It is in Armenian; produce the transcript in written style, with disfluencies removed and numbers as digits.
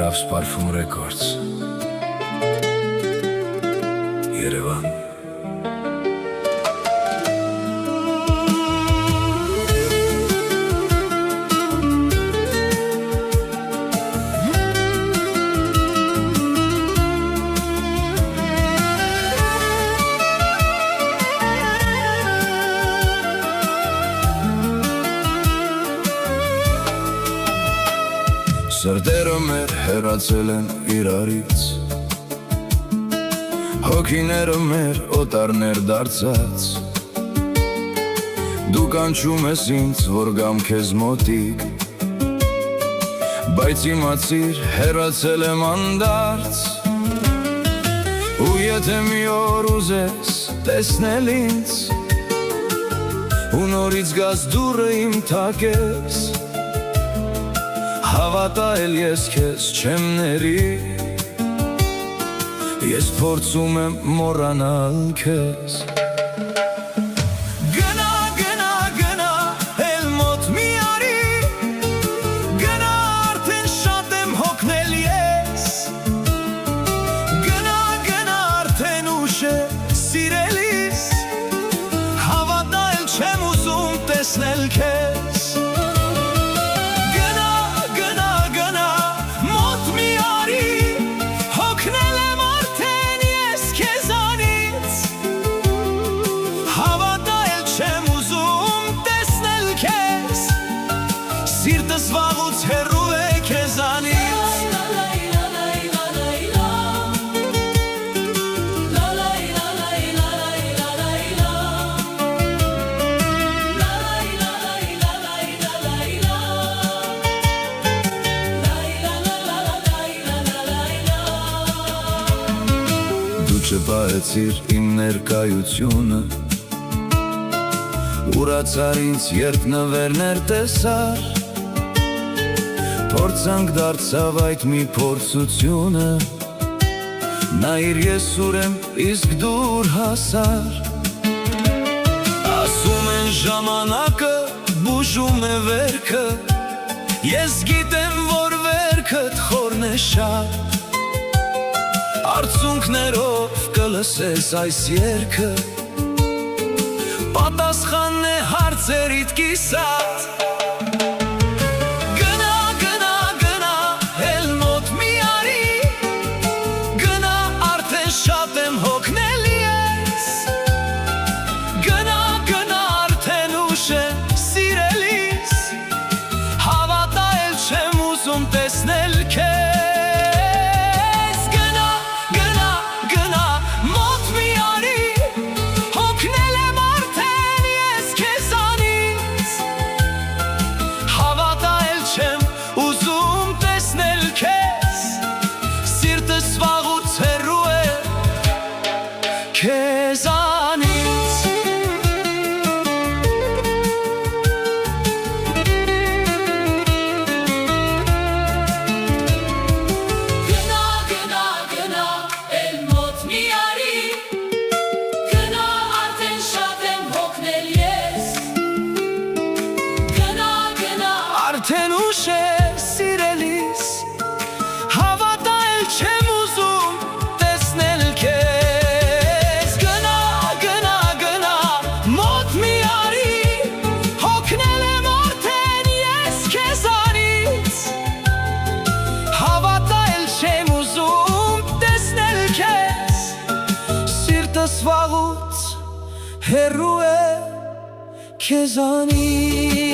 Ravs Parfum Records Yerevan Սրտերը մեր հեռացել են իրարից Հոգիները մեր օտարներ դարձած Դու կանչում ես ինձ, որ գամ քեզ մոտիկ Բայց իմացիր, հեռացել եմ անդարձ Ու եթե մի օր ուզես տեսնել ինձ Ու նորից գաս դուրը իմ թակես Հավատա էլ ես քեզ չեմ ների Ես փորձում եմ մոռանալ քեզ Գնա, գնա, գնա, էլ մոտ մի արի Գնա, արդեն շատ եմ հոգնել ես Գնա, գնա, արդեն ուշ է սիրելիս Հավատա էլ չեմ ուզում տեսնել քեզ Սիրտս վաղուց հեռու է քեզանից Դու չպահեցիր իմ ներկայությունը Ուրացար ինձ երբ նվերներ տեսար Փորձանք դարձավ այդ մի փորձությունը Նայիր ես ուր եմ, իսկ դուր հասար Ասում են ժամանակը բուժում է վերքը Ես գիտեմ, որ վերքդ խորն է շատ Արցունքներով կլսես այս երգը Պատասխանն է հարցերիդ կիսատ Շատ եմ հոգնել ես Գնա, գնա, արդեն ուշ է սիրելիս Հավատա էլ չեմ ուզում տեսնել քեզ Գնա, գնա, գնա, մոտ մի արի Հոգնել եմ արդեն ես քեզանից Հավատա էլ չեմ ուզում տեսնել քեզ Սիրտս վաղուց հեռու է քեզանից Գնա, գնա, գնա, էլ մոտ մի արի Գնա, արդեն շատ եմ հոգնել ես Գնա, գնա, արդեն ուշ է սիրելիս Հավատա էլ չեմ ուզում տեսնել քեզ Սվաղուց հեռու է քեզանից